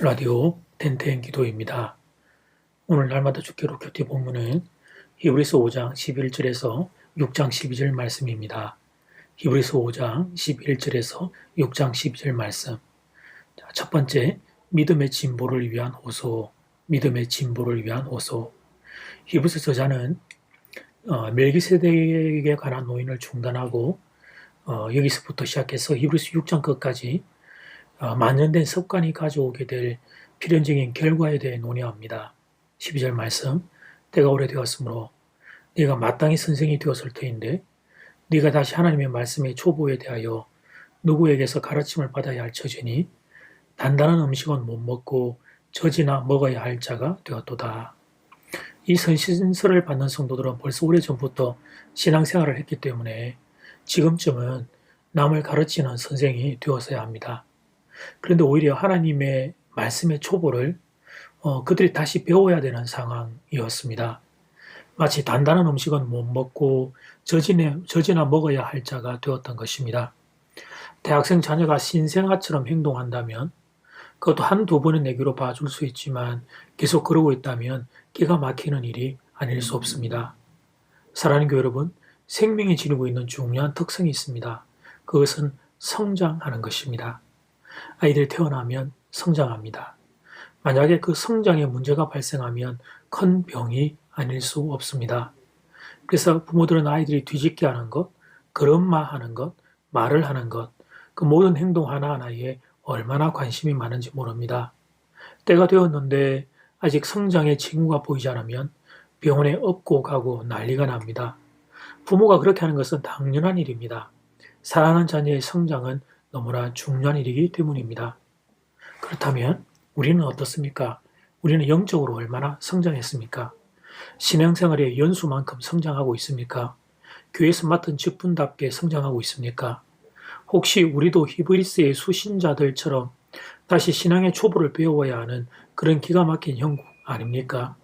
라디오 텐텐 기도입니다. 오늘 날마다 주기로 교티 본문은 히브리서 5장 11절에서 6장 12절 말씀입니다. 히브리서 5장 11절에서 6장 12절 말씀. 첫 번째, 믿음의 진보를 위한 호소. 믿음의 진보를 위한 호소. 히브리서 저자는 멜기세덱에게 관한 노인을 중단하고 여기서부터 시작해서 히브리서 6장 끝까지 만연된 습관이 가져오게 될 필연적인 결과에 대해 논의합니다. 12절 말씀, 때가 오래되었으므로 네가 마땅히 선생이 되었을 터인데 네가 다시 하나님의 말씀의 초보에 대하여 누구에게서 가르침을 받아야 할 처지니 단단한 음식은 못 먹고 젖이나 먹어야 할 자가 되었도다. 이 선신서를 받는 성도들은 벌써 오래전부터 신앙생활을 했기 때문에 지금쯤은 남을 가르치는 선생이 되었어야 합니다. 그런데 오히려 하나님의 말씀의 초보를 그들이 다시 배워야 되는 상황이었습니다. 마치 단단한 음식은 못 먹고 젖이나 먹어야 할 자가 되었던 것입니다. 대학생 자녀가 신생아처럼 행동한다면 그것도 한두 번은 내기로 봐줄 수 있지만 계속 그러고 있다면 기가 막히는 일이 아닐 수 없습니다. 사랑하는 교회 여러분, 생명이 지니고 있는 중요한 특성이 있습니다. 그것은 성장하는 것입니다. 아이들이 태어나면 성장합니다. 만약에 그 성장에 문제가 발생하면 큰 병이 아닐 수 없습니다. 그래서 부모들은 아이들이 뒤집게 하는 것, 걸음마하는 것, 말을 하는 것, 그 모든 행동 하나하나에 얼마나 관심이 많은지 모릅니다. 때가 되었는데 아직 성장의 징후가 보이지 않으면 병원에 업고 가고 난리가 납니다. 부모가 그렇게 하는 것은 당연한 일입니다. 사랑하는 자녀의 성장은 너무나 중요한 일이기 때문입니다. 그렇다면 우리는 어떻습니까? 우리는 영적으로 얼마나 성장했습니까? 신앙생활의 연수만큼 성장하고 있습니까? 교회에서 맡은 직분답게 성장하고 있습니까? 혹시 우리도 히브리스의 수신자들처럼 다시 신앙의 초보를 배워야 하는 그런 기가 막힌 형국 아닙니까?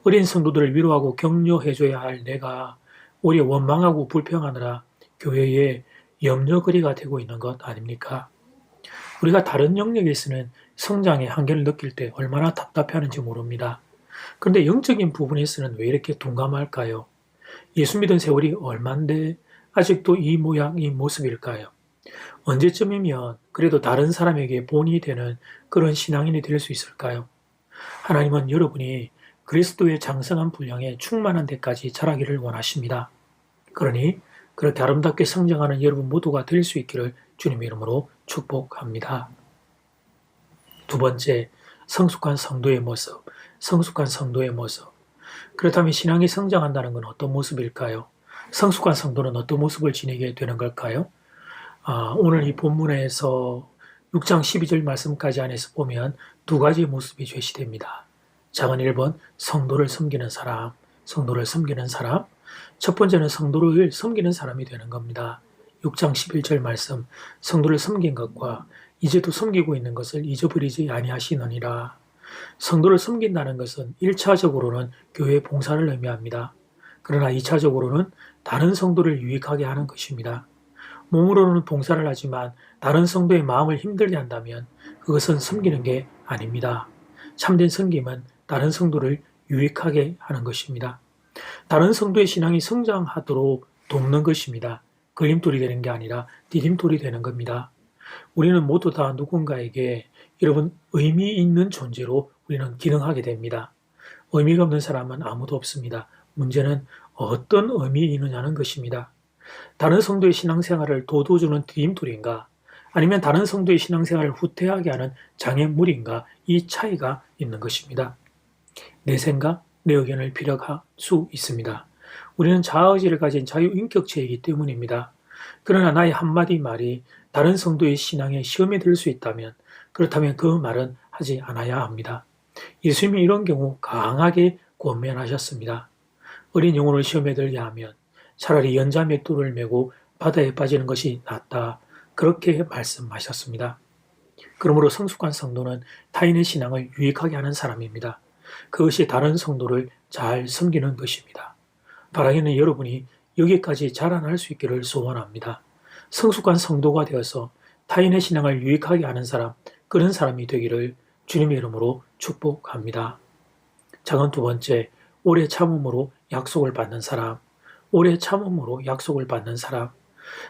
어린 성도들을 위로하고 격려해줘야 할 내가 오히려 원망하고 불평하느라 교회에 염려거리가 되고 있는 것 아닙니까? 우리가 다른 영역에서는 성장의 한계를 느낄 때 얼마나 답답해하는지 모릅니다. 그런데 영적인 부분에서는 왜 이렇게 둔감할까요? 예수 믿은 세월이 얼만데 아직도 이 모양, 이 모습일까요? 언제쯤이면 그래도 다른 사람에게 본이 되는 그런 신앙인이 될 수 있을까요? 하나님은 여러분이 그리스도의 장성한 분량에 충만한 데까지 자라기를 원하십니다. 그러니 그렇게 아름답게 성장하는 여러분 모두가 될 수 있기를 주님의 이름으로 축복합니다. 두 번째, 성숙한 성도의 모습. 성숙한 성도의 모습. 그렇다면 신앙이 성장한다는 건 어떤 모습일까요? 성숙한 성도는 어떤 모습을 지니게 되는 걸까요? 오늘 이 본문에서 6장 12절 말씀까지 안에서 보면 두 가지 모습이 제시됩니다. 작은 1번, 성도를 섬기는 사람, 성도를 섬기는 사람. 첫 번째는 성도를 섬기는 사람이 되는 겁니다. 6장 11절 말씀, 성도를 섬긴 것과 이제도 섬기고 있는 것을 잊어버리지 아니하시느니라. 성도를 섬긴다는 것은 1차적으로는 교회 봉사를 의미합니다. 그러나 2차적으로는 다른 성도를 유익하게 하는 것입니다. 몸으로는 봉사를 하지만 다른 성도의 마음을 힘들게 한다면 그것은 섬기는 게 아닙니다. 참된 섬김은 다른 성도를 유익하게 하는 것입니다. 다른 성도의 신앙이 성장하도록 돕는 것입니다. 걸림돌이 되는 게 아니라 디딤돌이 되는 겁니다. 우리는 모두 다 누군가에게 여러분 의미 있는 존재로 우리는 기능하게 됩니다. 의미가 없는 사람은 아무도 없습니다. 문제는 어떤 의미 있느냐는 것입니다. 다른 성도의 신앙생활을 돋워주는 디딤돌인가 아니면 다른 성도의 신앙생활을 후퇴하게 하는 장애물인가 이 차이가 있는 것입니다. 내 생각, 내 의견을 피력할 수 있습니다. 우리는 자아의지를 가진 자유인격체이기 때문입니다. 그러나 나의 한마디 말이 다른 성도의 신앙에 시험에 들 수 있다면 그렇다면 그 말은 하지 않아야 합니다. 예수님이 이런 경우 강하게 권면하셨습니다. 어린 영혼을 시험에 들게 하면 차라리 연자 맷돌을 메고 바다에 빠지는 것이 낫다. 그렇게 말씀하셨습니다. 그러므로 성숙한 성도는 타인의 신앙을 유익하게 하는 사람입니다. 그것이 다른 성도를 잘 섬기는 것입니다. 바라기는 여러분이 여기까지 자라날 수 있기를 소원합니다. 성숙한 성도가 되어서 타인의 신앙을 유익하게 하는 사람, 그런 사람이 되기를 주님의 이름으로 축복합니다. 작은 두 번째, 오래 참음으로 약속을 받는 사람. 오래 참음으로 약속을 받는 사람.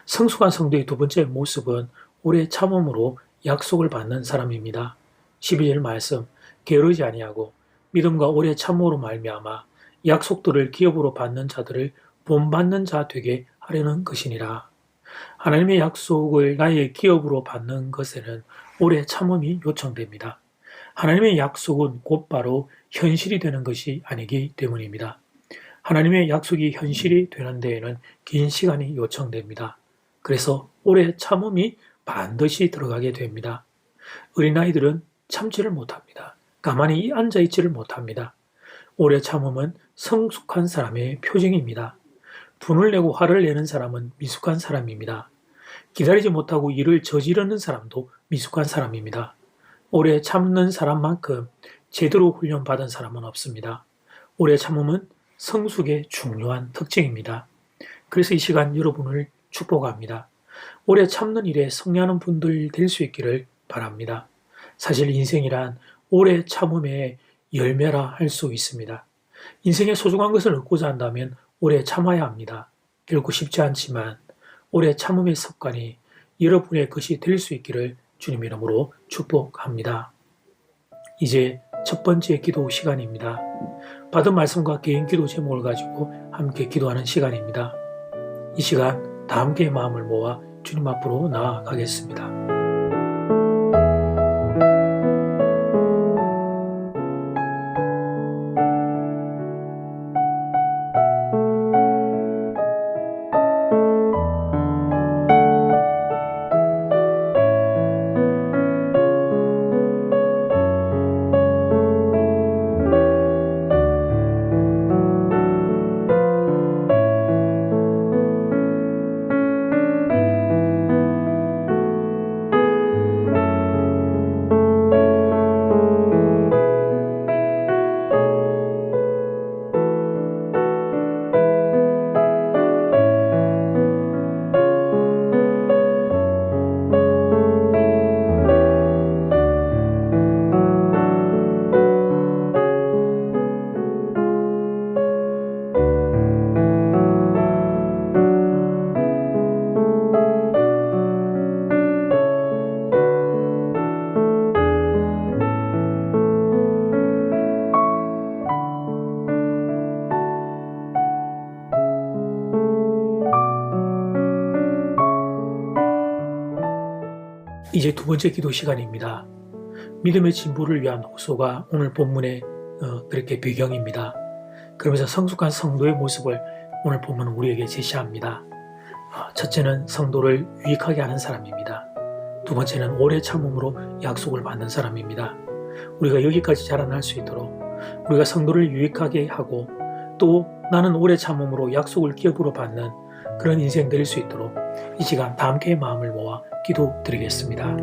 성숙한 성도의 두 번째 모습은 오래 참음으로 약속을 받는 사람입니다. 12절 말씀, 게으르지 아니하고 믿음과 오래 참음으로 말미암아 약속들을 기업으로 받는 자들을 본받는 자 되게 하려는 것이니라. 하나님의 약속을 나의 기업으로 받는 것에는 오래 참음이 요청됩니다. 하나님의 약속은 곧바로 현실이 되는 것이 아니기 때문입니다. 하나님의 약속이 현실이 되는 데에는 긴 시간이 요청됩니다. 그래서 오래 참음이 반드시 들어가게 됩니다. 어린아이들은 참지를 못합니다. 가만히 앉아있지를 못합니다. 오래 참음은 성숙한 사람의 표징입니다. 분을 내고 화를 내는 사람은 미숙한 사람입니다. 기다리지 못하고 일을 저지르는 사람도 미숙한 사람입니다. 오래 참는 사람만큼 제대로 훈련받은 사람은 없습니다. 오래 참음은 성숙의 중요한 특징입니다. 그래서 이 시간 여러분을 축복합니다. 오래 참는 일에 승리하는 분들 될 수 있기를 바랍니다. 사실 인생이란 오래 참음의 열매라 할 수 있습니다. 인생의 소중한 것을 얻고자 한다면 오래 참아야 합니다. 결코 쉽지 않지만 오래 참음의 습관이 여러분의 것이 될 수 있기를 주님 이름으로 축복합니다. 이제 첫 번째 기도 시간입니다. 받은 말씀과 개인 기도 제목을 가지고 함께 기도하는 시간입니다. 이 시간 다 함께 마음을 모아 주님 앞으로 나아가겠습니다. 이제 두 번째 기도 시간입니다. 믿음의 진보를 위한 호소가 오늘 본문의 그렇게 배경입니다. 그러면서 성숙한 성도의 모습을 오늘 본문은 우리에게 제시합니다. 첫째는 성도를 유익하게 하는 사람입니다. 두 번째는 오래 참음으로 약속을 받는 사람입니다. 우리가 여기까지 자라날 수 있도록 우리가 성도를 유익하게 하고 또 나는 오래 참음으로 약속을 기업으로 받는 그런 인생 될 수 있도록 이 시간 다 함께 마음을 모아 기도드리겠습니다.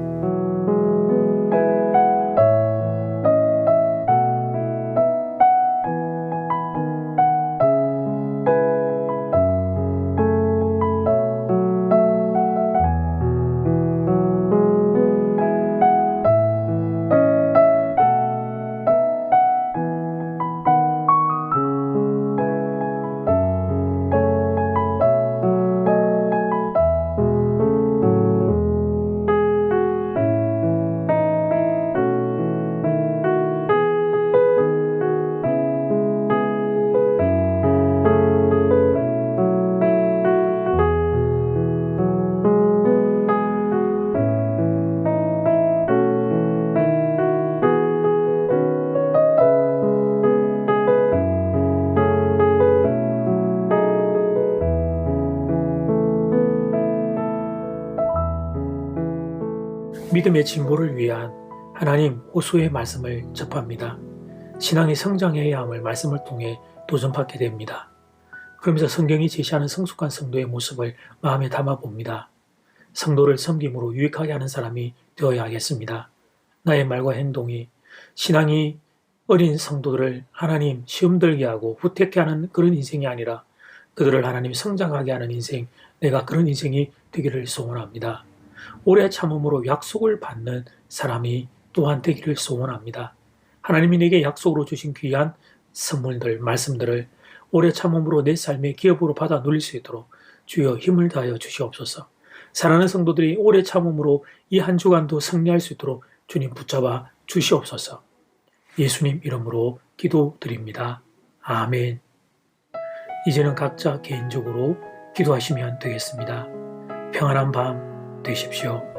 믿음의 진보를 위한 하나님 호소의 말씀을 접합니다. 신앙이 성장해야 함을 말씀을 통해 도전받게 됩니다. 그러면서 성경이 제시하는 성숙한 성도의 모습을 마음에 담아봅니다. 성도를 섬김으로 유익하게 하는 사람이 되어야 하겠습니다. 나의 말과 행동이 신앙이 어린 성도들을 하나님 시험 들게 하고 후퇴케 하는 그런 인생이 아니라 그들을 하나님 성장하게 하는 인생, 내가 그런 인생이 되기를 소원합니다. 오래 참음으로 약속을 받는 사람이 또한 되기를 소원합니다. 하나님이 내게 약속으로 주신 귀한 선물들, 말씀들을 오래 참음으로 내 삶의 기업으로 받아 누릴 수 있도록 주여 힘을 다하여 주시옵소서. 사랑하는 성도들이 오래 참음으로 이 한 주간도 승리할 수 있도록 주님 붙잡아 주시옵소서. 예수님 이름으로 기도드립니다. 아멘. 이제는 각자 개인적으로 기도하시면 되겠습니다. 평안한 밤 되십시오.